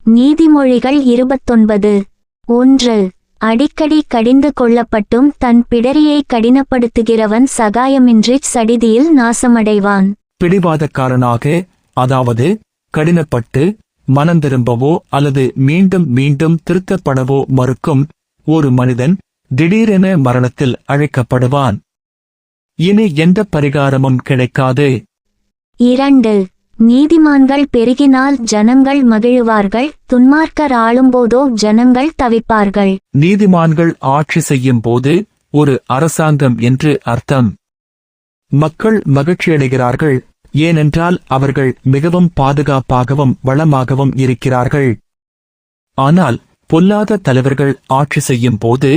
நீதிமொழிகள் 29:1. அடிக்கடி கடிந்து கொள்ளப்பட்டும் தன் பிடரியை கடினப்படுத்துகிறவன் சகாயமின்றிச் சடிதியில் நாசமடைவான். பிடிவாதக்காரனாக, அதாவது கடினப்பட்டு மனந்திரும்பவோ அல்லது மீண்டும் மீண்டும் திருத்தப்படவோ மறுக்கும் ஒரு மனிதன் திடீரென மரணத்தில் அழைக்கப்படுவான். இனி எந்த பரிகாரமும் கிடைக்காது. 2. நீதிமான்கள் பெருகினால் ஜனங்கள் மகிழுவார்கள், துன்மார்க்கர் ஆளும்போதோ ஜனங்கள் தவிப்பார்கள். நீதிமான்கள் ஆட்சி செய்யும் போது ஒரு அரசாங்கம் என்று அர்த்தம். மக்கள் மகிழ்ச்சியடைகிறார்கள், ஏனென்றால் அவர்கள் மிகவும் பாதுகாப்பாகவும் வளமாகவும் இருக்கிறார்கள். ஆனால் பொல்லாத தலைவர்கள் ஆட்சி செய்யும் போது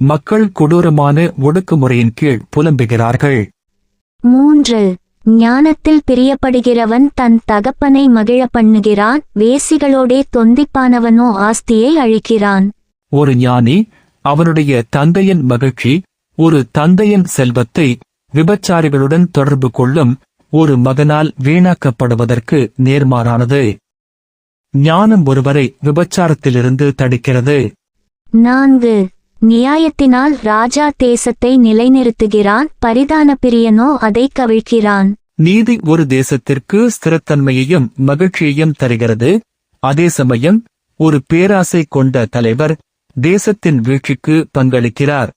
மக்கள் கொடூரமான ஒடுக்குமுறையின் கீழ் புலம்புகிறார்கள். 3. ஞானத்தில் பிரியப்படுகிறவன் தன் தகப்பனை மகிழ பண்ணுகிறான், வேசிகளோடே தொந்திப்பானவனோ ஆஸ்தியை அழிக்கிறான். ஒரு ஞானி அவனுடைய தந்தையின் மகிழ்ச்சி, ஒரு தந்தையின் செல்வத்தை விபச்சாரிகளுடன் தொடர்பு கொள்ளும் ஒரு மகனால் வீணாக்கப்படுவதற்கு நேர்மாறானது. ஞானம் ஒருவரை விபச்சாரத்திலிருந்து தடுக்கிறது. 4. நியாயத்தினால் ராஜா தேசத்தை நிலைநிறுத்துகிறான், பரிதான பிரியனோ அதை கவிழ்க்கிறான். நீதி ஒரு தேசத்திற்கு ஸ்திரத்தன்மையையும் மகிழ்ச்சியையும் தருகிறது. அதே சமயம் ஒரு பேராசை கொண்ட தலைவர் தேசத்தின் வீழ்ச்சிக்கு பங்களிக்கிறார்.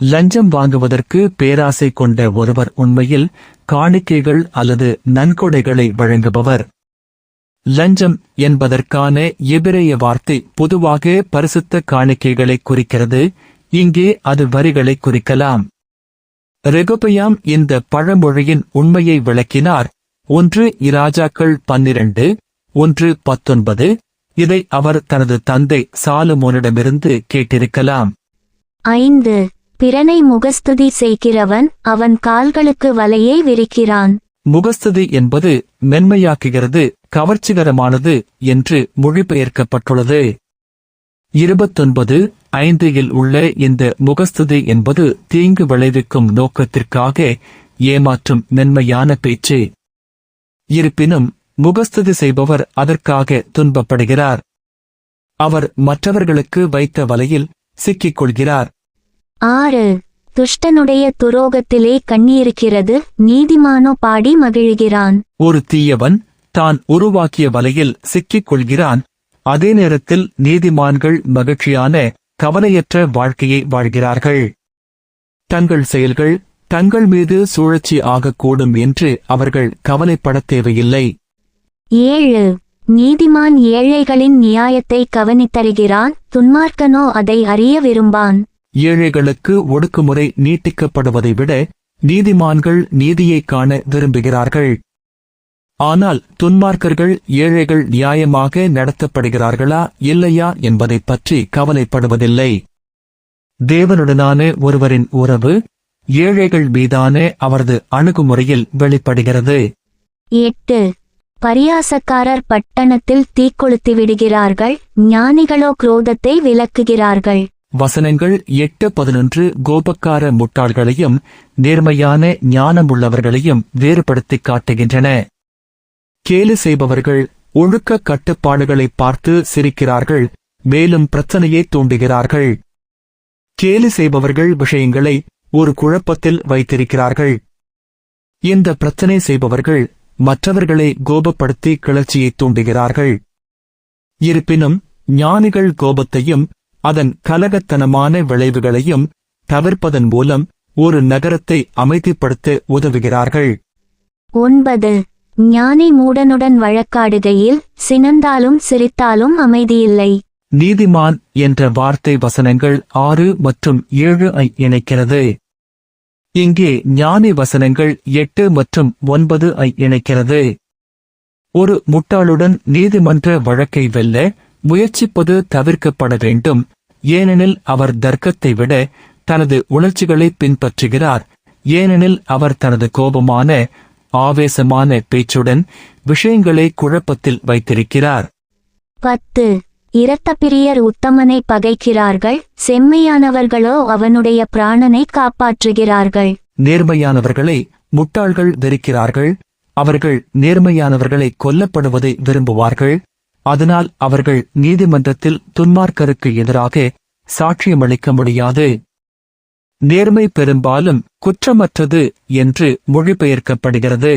லஞ்சம் வாங்குவதற்கு பேராசை கொண்ட ஒருவர் உண்மையில் காணிக்கைகள் அல்லது நன்கொடைகளை வழங்குபவர். லஞ்சம் என்பதற்கான எபிரேய வார்த்தை பொதுவாக பரிசுத்த காணிக்கைகளை குறிக்கிறது. இங்கே அது வரிகளை குறிக்கலாம். ரெகொபெயாம் இந்த பழமொழியின் உண்மையை விளக்கினார். 1 இராஜாக்கள் 12:1-19. இதை அவர் தனது தந்தை சாலமோனிடமிருந்து கேட்டிருக்கலாம். 5. பிறனை முகஸ்துதி செய்கிறவன் அவன் கால்களுக்கு வலையை விரிக்கிறான். முகஸ்துதி என்பது மென்மையாக்குகிறது, கவர்ச்சிகரமானது என்று மொழிபெயர்க்கப்பட்டுள்ளது. 29:5 உள்ள இந்த முகஸ்துதி என்பது தீங்கு விளைவிக்கும் நோக்கத்திற்காக ஏமாற்றும் மென்மையான பேச்சு. இருப்பினும் முகஸ்துதி செய்பவர் அதற்காக துன்பப்படுகிறார். அவர் மற்றவர்களுக்கு வைத்த வலையில் சிக்கிக் கொள்கிறார். 6. துஷ்டனுடைய துரோகத்திலே கண்ணியிருக்கிறது, நீதிமானோ பாடி மகிழ்கிறான். ஒரு தீயவன் தான் உருவாக்கிய வலையில் சிக்கிக் கொள்கிறான். அதே நேரத்தில் நீதிமான்கள் மகிழ்ச்சியான கவலையற்ற வாழ்க்கையை வாழ்கிறார்கள். தங்கள் செயல்கள் தங்கள் மீது சூழச்சி ஆகக்கூடும் என்று அவர்கள் கவலைப்படத் தேவையில்லை. 7. நீதிமான் ஏழைகளின் நியாயத்தை கவனித்தருகிறான், துன்மார்க்கனோ அதை அறிய விரும்பான். ஏழைகளுக்கு ஒடுக்குமுறை நீட்டிக்கப்படுவதை விட நீதிமான்கள் நீதியைக் காண விரும்புகிறார்கள். ஆனால் துன்மார்க்கர்கள் ஏழைகள் நியாயமாக நடத்தப்படுகிறார்களா இல்லையா என்பதைப் பற்றி கவலைப்படுவதில்லை. தேவனுடனான ஒருவரின் உறவு ஏழைகள் மீதான அவரது அணுகுமுறையில் வெளிப்படுகிறது. 8. பரியாசக்காரர் பட்டணத்தில் தீக்கொளுத்தி விடுகிறார்கள், ஞானிகளோ குரோதத்தை விலக்குகிறார்கள். வசனங்கள் 8-11 கோபக்கார முட்டாள்களையும் நேர்மையான ஞானமுள்ளவர்களையும் வேறுபடுத்திக் காட்டுகின்றன. கேலி செய்பவர்கள் ஒழுக்க கட்டுப்பாடுகளை பார்த்து சிரிக்கிறார்கள், மேலும் பிரச்சனையை தூண்டுகிறார்கள். கேலி செய்பவர்கள் விஷயங்களை ஒரு குழப்பத்தில் வைத்திருக்கிறார்கள். இந்த பிரச்சனை செய்பவர்கள் மற்றவர்களை கோபப்படுத்தி கிளர்ச்சியை தூண்டுகிறார்கள். இருப்பினும் ஞானிகள் கோபத்தையும் அதன் கலகத்தனமான விளைவுகளையும் தவிர்ப்பதன் மூலம் ஒரு நகரத்தை அமைதிப்படுத்த உதவுகிறார்கள். 9. ஞானி மூடனுடன் வழக்காடுகையில் சினந்தாலும் சிரித்தாலும் அமைதியில்லை. நீதிமான் என்ற வார்த்தை வசனங்கள் 6 மற்றும் 7 இணைக்கிறது. இங்கே ஞானி வசனங்கள் 8 மற்றும் 9 இணைக்கிறது. ஒரு முட்டாளுடன் நீதிமன்ற வழக்கை வெல்ல முயற்சிப்பது தவிர்க்கப்பட வேண்டும். ஏனெனில் அவர் தர்க்கத்தை விட தனது உணர்ச்சிகளை பின்பற்றுகிறார். ஏனெனில் அவர் தனது கோபமான ஆவேசமான பேச்சுடன் விஷயங்களை குழப்பத்தில் வைத்திருக்கிறார். 10. இரத்தப்பிரியர் உத்தமனை பகைக்கிறார்கள், செம்மையானவர்களோ அவனுடைய பிராணனை காப்பாற்றுகிறார்கள். நேர்மையானவர்களை முட்டாள்கள் வெறுக்கிறார்கள். அவர்கள் நேர்மையானவர்களை கொல்லப்படுவதை விரும்புவார்கள். அதனால் அவர்கள் நீதிமன்றத்தில் துன்மார்க்கருக்கு எதிராக சாட்சியமளிக்க முடியாது. நேர்மை பெரும்பாலும் குற்றமற்றது என்று மொழிபெயர்க்கப்படுகிறது.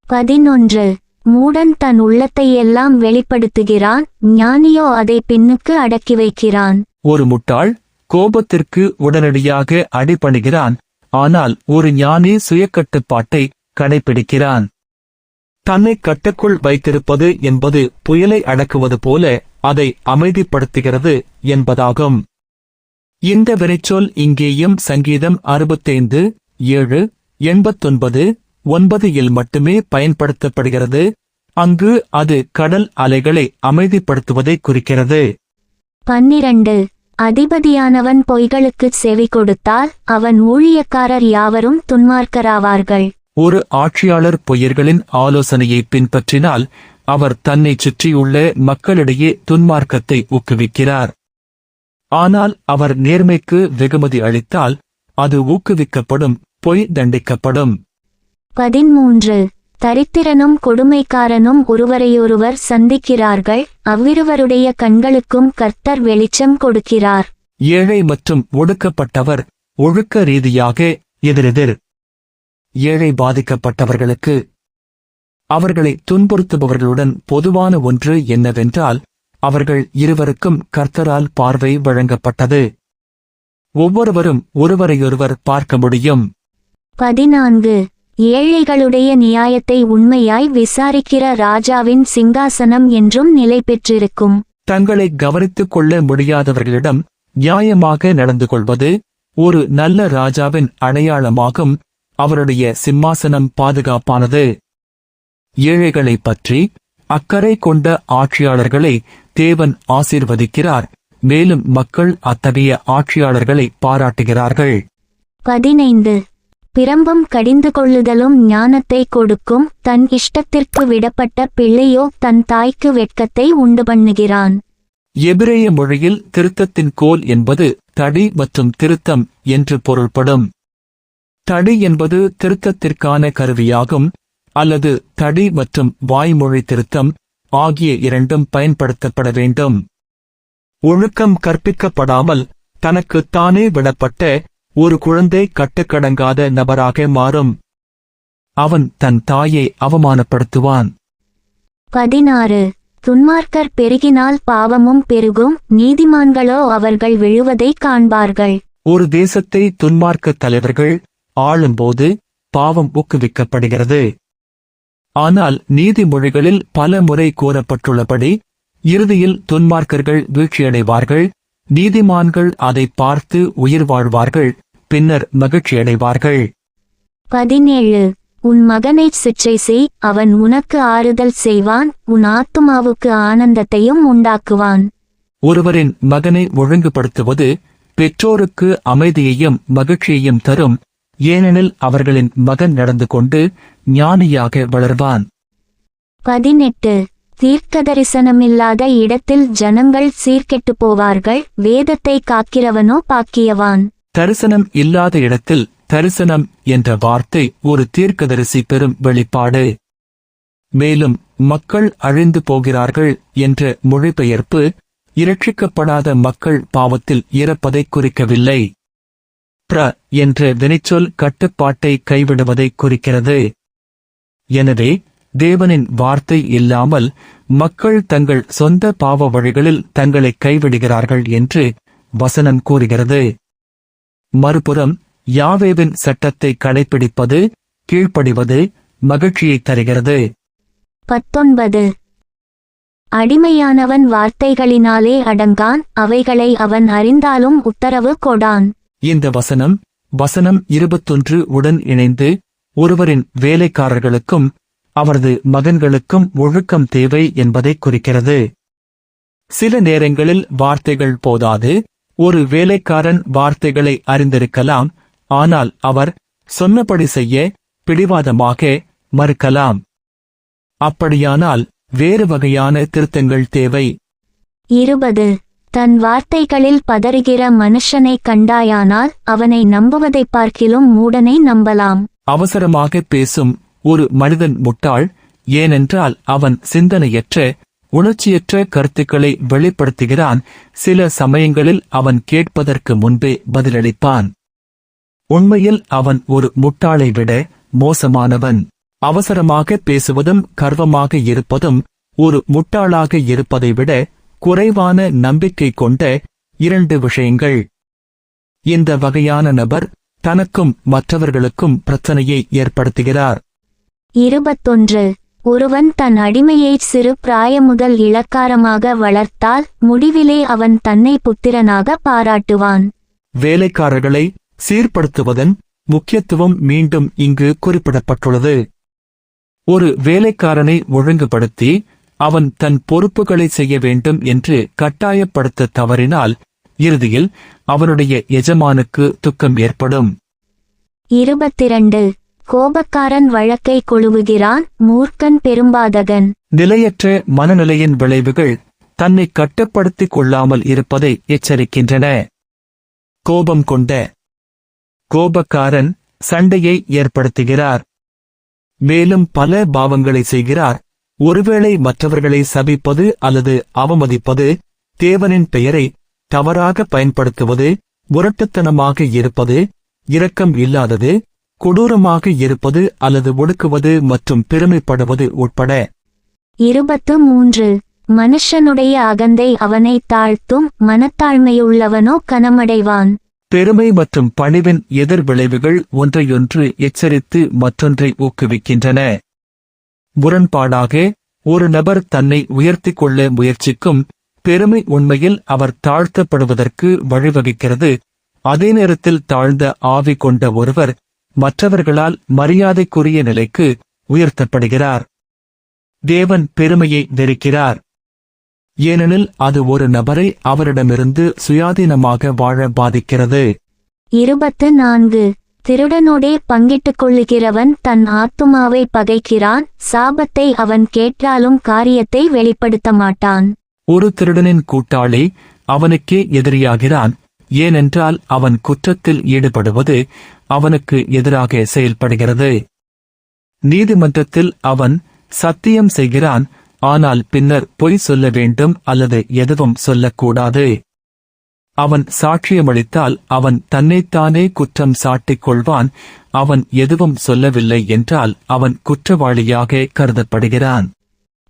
11 மூடன் தன் உள்ளத்தையெல்லாம் வெளிப்படுத்துகிறான், ஞானியோ அதை பின்னுக்கு அடக்கி வைக்கிறான். ஒரு முட்டாள் கோபத்திற்கு உடனடியாக அடிபணிகிறான், ஆனால் ஒரு ஞானி சுயக்கட்டுப்பாட்டை கடைபிடிக்கிறான். தன்னை கட்டுக்குள் வைத்திருப்பது என்பது புயலை அடக்குவது போல அதை அமைதிப்படுத்துகிறது என்பதாகும். இந்த வினைச்சொல் இங்கேயும் சங்கீதம் 65:7, 89:9 இல் மட்டுமே பயன்படுத்தப்படுகிறது. அங்கு அது கடல் அலைகளை அமைதிப்படுத்துவதை குறிக்கிறது. 12 அதிபதியானவன் பொய்களுக்குச் செவி கொடுத்தால் அவன் ஊழியக்காரர் யாவரும் துன்மார்க்கராவார்கள். ஒரு ஆட்சியாளர் பொய்யர்களின் ஆலோசனையை பின்பற்றினால் அவர் தன்னைச் சுற்றியுள்ள மக்களிடையே துன்மார்க்கத்தை ஊக்குவிக்கிறார். ஆனால் அவர் நேர்மைக்கு வெகுமதி அளித்தால் அது ஊக்குவிக்கப்படும், பொய் தண்டிக்கப்படும். 13 தரித்திரனும் கொடுமைக்காரனும் ஒருவரையொருவர் சந்திக்கிறார்கள், அவ்விருவருடைய கண்களுக்கும் கர்த்தர் வெளிச்சம் கொடுக்கிறார். ஏழை மற்றும் ஒடுக்கப்பட்டவர் ஒழுக்க ரீதியாக எதிரெதிர். ஏழை பாதிக்கப்பட்டவர்களுக்கு அவர்களை துன்புறுத்துபவர்களுடன் பொதுவான ஒன்று என்னவென்றால் அவர்கள் இருவருக்கும் கர்த்தரால் பார்வை வழங்கப்பட்டது. ஒவ்வொருவரும் ஒருவரையொருவர் பார்க்க முடியும். 14 ஏழைகளுடைய நியாயத்தை உண்மையாய் விசாரிக்கிற ராஜாவின் சிங்காசனம் என்றும் நிலை பெற்றிருக்கும். தங்களை கவனித்துக் கொள்ள முடியாதவர்களிடம் நியாயமாக நடந்து கொள்வது ஒரு நல்ல ராஜாவின் அடையாளமாகும். அவருடைய சிம்மாசனம் பாதுகாப்பானது. ஏழைகளை பற்றி அக்கறை கொண்ட ஆட்சியாளர்களை தேவன் ஆசீர்வதிக்கிறார், மேலும் மக்கள் அத்தகைய ஆட்சியாளர்களை பாராட்டுகிறார்கள். 15 பிரம்பும் கடிந்து கொள்ளுதலும் ஞானத்தை கொடுக்கும், தன் இஷ்டத்திற்கு விடப்பட்ட பிள்ளையோ தன் தாய்க்கு வெட்கத்தை உண்டு பண்ணுகிறான். எபிரேய மொழியில் திருத்தத்தின் கோல் என்பது தடி மற்றும் திருத்தம் என்று பொருள்படும். தடி என்பது திருத்தத்திற்கான கருவியாகும், அல்லது தடி மற்றும் வாய்மொழி திருத்தம் ஆகிய இரண்டும் பயன்படுத்தப்பட வேண்டும். ஒழுக்கம் கற்பிக்கப்படாமல் தனக்குத் தானே விடப்பட்ட ஒரு குழந்தை கட்டுக்கடங்காத நபராக மாறும். அவன் தன் தாயை அவமானப்படுத்துவான். 16 துன்மார்க்கர் பெருகினால் பாவமும் பெருகும், நீதிமான்களோ அவர்கள் விழுவதை காண்பார்கள். ஒரு தேசத்தை துன்மார்க்க தலைவர்கள் ஆளும்போது பாவம் ஊக்குவிக்கப்படுகிறது. ஆனால் நீதிமொழிகளில் பல முறை கூறப்பட்டுள்ளபடி இறுதியில் துன்மார்க்கர்கள் வீழ்ச்சியடைவார்கள், நீதிமான்கள் அதை பார்த்து உயிர் வாழ்வார்கள், பின்னர் மகிழ்ச்சியடைவார்கள். 17 உன் மகனைச் சிற்றை செய், அவன் உனக்கு ஆறுதல் செய்வான், உன் ஆத்துமாவுக்கு ஆனந்தத்தையும் உண்டாக்குவான். ஒருவரின் மகனை ஒழுங்குபடுத்துவது பெற்றோருக்கு அமைதியையும் மகிழ்ச்சியையும் தரும், ஏனெனில் அவர்களின் மகன் நடந்து கொண்டு ஞானியாக வளர்வான். 18 தீர்க்கதரிசனமில்லாத இடத்தில் ஜனங்கள் சீர்கெட்டுப் போவார்கள், வேதத்தை காக்கிறவனோ பாக்கியவான். தரிசனம் இல்லாத இடத்தில் தரிசனம் என்ற வார்த்தை ஒரு தீர்க்கதரிசி பெறும் வெளிப்பாடு. மேலும் மக்கள் அழிந்து போகிறார்கள் என்ற மொழிபெயர்ப்பு இரட்சிக்கப்படாத மக்கள் பாவத்தில் இறப்பதைக் குறிக்கவில்லை. என்ற வினைச்சொல் கட்டுப்பாட்டை கைவிடுவதை குறிக்கிறது. எனவே தேவனின் வார்த்தை இல்லாமல் மக்கள் தங்கள் சொந்த பாவ வழிகளில் தங்களை கைவிடுகிறார்கள் என்று வசனம் கூறுகிறது. மறுபுறம் யாவேவின் சட்டத்தை கடைப்பிடிப்பது, கீழ்ப்படிவது மகிழ்ச்சியை தருகிறது. 19 அடிமையானவன் வார்த்தைகளினாலே அடங்கான், அவைகளை அவன் அறிந்தாலும் உத்தரவு கொடான். இந்த வசனம் 21 உடன் இணைந்து ஒருவரின் வேலைக்காரர்களுக்கும் அவரது மகன்களுக்கும் ஒழுக்கம் தேவை என்பதை குறிக்கிறது. சில நேரங்களில் வார்த்தைகள் போதாது. ஒரு வேலைக்காரன் வார்த்தைகளை அறிந்திருக்கலாம், ஆனால் அவர் சொன்னபடி செய்ய பிடிவாதமாக மறுக்கலாம். அப்படியானால் வேறு வகையான திருத்தங்கள் தேவை. 20 தன் வார்த்தைகளில் பதறுகிற மனுஷனை கண்டாயானால் அவனை நம்புவதைப் பார்க்கிலும் மூடனை நம்பலாம். அவசரமாக பேசும் ஒரு மனிதன் முட்டாள், ஏனென்றால் அவன் சிந்தனையற்ற உணர்ச்சியற்ற கருத்துக்களை வெளிப்படுத்துகிறான். சில சமயங்களில் அவன் கேட்பதற்கு முன்பே பதிலளிப்பான். உண்மையில் அவன் ஒரு முட்டாளை விட மோசமானவன். அவசரமாக பேசுவதும் கர்வமாக இருப்பதும் ஒரு முட்டாளாக இருப்பதை விட குறைவான நம்பிக்கை கொண்ட 2 விஷயங்கள். இந்த வகையான நபர் தனக்கும் மற்றவர்களுக்கும் பிரச்சனையை ஏற்படுத்துகிறார். 21. ஒருவன் தன் அடிமையை சிறு பிராயம் முதல் இளக்காரமாக வளர்த்தால் முடிவிலே அவன் தன்னை புத்திரனாக பாராட்டுவான். வேலைக்காரர்களை சீர்படுத்துவதன் முக்கியத்துவம் மீண்டும் இங்கு குறிப்பிடப்பட்டுள்ளது. ஒரு வேலைக்காரனை ஒழுங்குபடுத்தி அவன் தன் பொறுப்புகளை செய்ய வேண்டும் என்று கட்டாயப்படுத்த தவறினால் இறுதியில் அவனுடைய எஜமானுக்கு துக்கம் ஏற்படும். 22. கோபக்காரன் வழக்கை கொளுவுகிறான், மூர்க்கன் பெரும்பாதகன். நிலையற்ற மனநிலையின் விளைவுகள் தன்னை கட்டுப்படுத்திக் கொள்ளாமல் இருப்பதை எச்சரிக்கின்றன. கோபம் கொண்ட கோபக்காரன் சண்டையை ஏற்படுத்துகிறார். மேலும் பல பாவங்களை செய்கிறார். ஒருவேளை மற்றவர்களை சபிப்பது அல்லது அவமதிப்பது, தேவனின் பெயரை தவறாக பயன்படுத்துவது, முரட்டுத்தனமாக இருப்பது, இரக்கம் இல்லாதது, கொடூரமாக இருப்பது அல்லது ஒடுக்குவது மற்றும் பெருமைப்படுவது உட்பட. 23. மனுஷனுடைய அகந்தை அவனை தாழ்த்தும், மனத்தாழ்மையுள்ளவனோ கனமடைவான். பெருமை மற்றும் பணிவின் எதிர் விளைவுகள் ஒன்றையொன்று எச்சரித்து மற்றொன்றை ஊக்குவிக்கின்றன. முரண்பாடாக ஒரு நபர் தன்னை உயர்த்திக் கொள்ள முயற்சிக்கும் பெருமை உண்மையில் அவர் தாழ்த்தப்படுவதற்கு வழிவகுக்கிறது. அதே நேரத்தில் தாழ்ந்த ஆவி கொண்ட ஒருவர் மற்றவர்களால் மரியாதைக்குரிய நிலைக்கு உயர்த்தப்படுகிறார். தேவன் பெருமையை வெறுக்கிறார். ஏனெனில் அது ஒரு நபரை அவரிடமிருந்து சுயாதீனமாக வாழ பாதிக்கிறது. 24. திருடனோடே பங்கிட்டுக் கொள்ளுகிறவன் தன் ஆத்துமாவை பகைக்கிறான், சாபத்தை அவன் கேட்டாலும் காரியத்தை வெளிப்படுத்த மாட்டான். ஒரு திருடனின் கூட்டாளி அவனுக்கே எதிரியாகிறான். ஏனென்றால் அவன் குற்றத்தில் ஈடுபடுவது அவனுக்கு எதிராக செயல்படுகிறது. நீதிமன்றத்தில் அவன் சத்தியம் செய்கிறான், ஆனால் பின்னர் பொய் சொல்ல வேண்டும் அல்லது எதுவும் சொல்லக்கூடாது. அவன் சாட்சியமளித்தால் அவன் தன்னைத்தானே குற்றம் சாட்டிக் கொள்வான். அவன் எதுவும் சொல்லவில்லை என்றால் அவன் குற்றவாளியாக கருதப்படுகிறான்.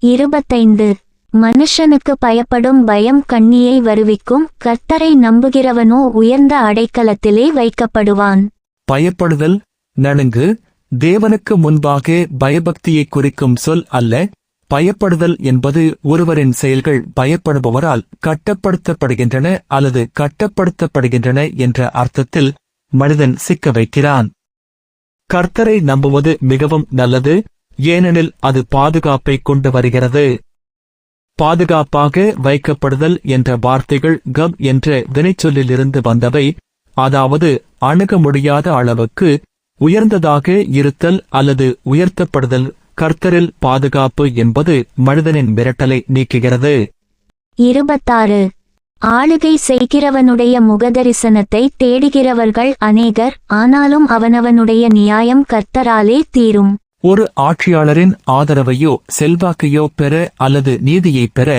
25. மனுஷனுக்கு பயப்படும் பயம் கண்ணியை வருவிக்கும், கர்த்தரை நம்புகிறவனோ உயர்ந்த அடைக்கலத்திலே வைக்கப்படுவான். பயப்படுதல், நடுங்கு, தேவனுக்கு முன்பாக பயபக்தியை குறிக்கும் சொல் அல்ல. பயப்படுதல் என்பது ஒருவரின் செயல்கள் பயப்படுபவரால் கட்டப்படுத்தப்படுகின்றன அல்லது கட்டப்படுத்தப்படுகின்றன என்ற அர்த்தத்தில் மனிதன் சிக்க வைக்கிறான். கர்த்தரை நம்புவது மிகவும் நல்லது, ஏனெனில் அது பாதுகாப்பை கொண்டு வருகிறது. பாதுகாப்பாக வைக்கப்படுதல் என்ற வார்த்தைகள் கப் என்ற வினைச்சொல்லிலிருந்து வந்தவை, அதாவது அணுக முடியாத அளவுக்கு உயர்ந்ததாக இருத்தல் அல்லது உயர்த்தப்படுதல். கர்த்தரில் பாதுகாப்பு என்பது மனிதனின் மிரட்டலை நீக்குகிறது. 26. ஆளுகை செய்கிறவனுடைய முகதரிசனத்தை தேடுகிறவர்கள் அநேகர், ஆனாலும் அவனவனுடைய நியாயம் கர்த்தராலே தீரும். ஒரு ஆட்சியாளரின் ஆதரவையோ செல்வாக்கையோ பெற அல்லது நீதியை பெற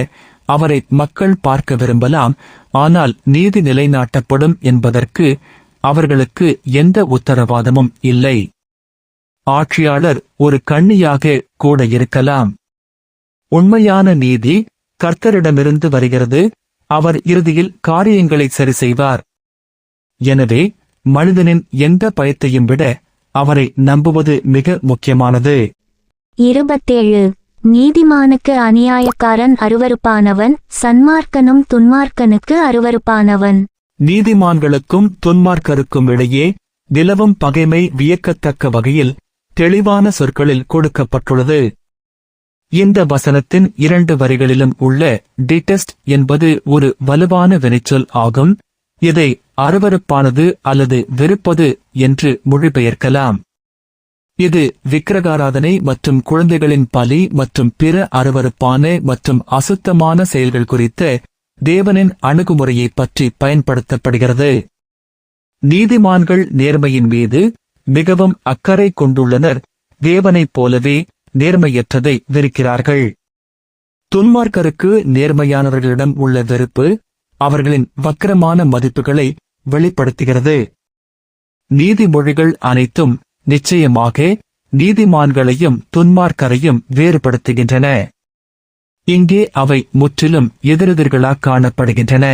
அவரை மக்கள் பார்க்க விரும்பலாம், ஆனால் நீதி நிலைநாட்டப்படும் என்பதற்கு அவர்களுக்கு எந்த உத்தரவாதமும் இல்லை. ஆட்சியாளர் ஒரு கண்ணியாக கூட இருக்கலாம். உண்மையான நீதி கர்த்தரிடமிருந்து வருகிறது. அவர் இறுதியில் காரியங்களை சரி செய்வார். எனவே மனிதனின் எந்த பயத்தையும் விட அவரை நம்புவது மிக முக்கியமானது. 27. நீதிமானுக்கு அநியாயக்காரன் அருவருப்பானவன், சன்மார்க்கனும் துன்மார்க்கனுக்கு அருவருப்பானவன். நீதிமான்களுக்கும் துன்மார்க்கருக்கும் இடையே நிலவும் பகைமை வியக்கத்தக்க வகையில் தெளிவான சொற்களில் கொடுக்கப்பட்டுள்ளது. இந்த வசனத்தின் 2 வரிகளிலும் உள்ள டிடெஸ்ட் என்பது ஒரு வலுவான வினைச்சொல் ஆகும். இதை அருவருப்பானது அல்லது வெறுப்பது என்று மொழிபெயர்க்கலாம். இது விக்கிரகாராதனை மற்றும் குழந்தைகளின் பலி மற்றும் பிற அருவருப்பான மற்றும் அசுத்தமான செயல்கள் குறித்த தேவனின் அணுகுமுறையை பற்றி பயன்படுத்தப்படுகிறது. நீதிமான்கள் நேர்மையின் மீது மிகவும் அக்கறை கொண்டுள்ளனர். தேவனைப் போலவே நேர்மையற்றதை வெறுக்கிறார்கள். துன்மார்க்கருக்கு நேர்மையானவர்களிடம் உள்ள வெறுப்பு அவர்களின் வக்கிரமான மதிப்புகளை வெளிப்படுத்துகிறது. நீதிமொழிகள் அனைத்தும் நிச்சயமாக நீதிமான்களையும் துன்மார்க்கரையும் வேறுபடுத்துகின்றன. இங்கே அவை முற்றிலும் எதிரெதிர்களாக காணப்படுகின்றன.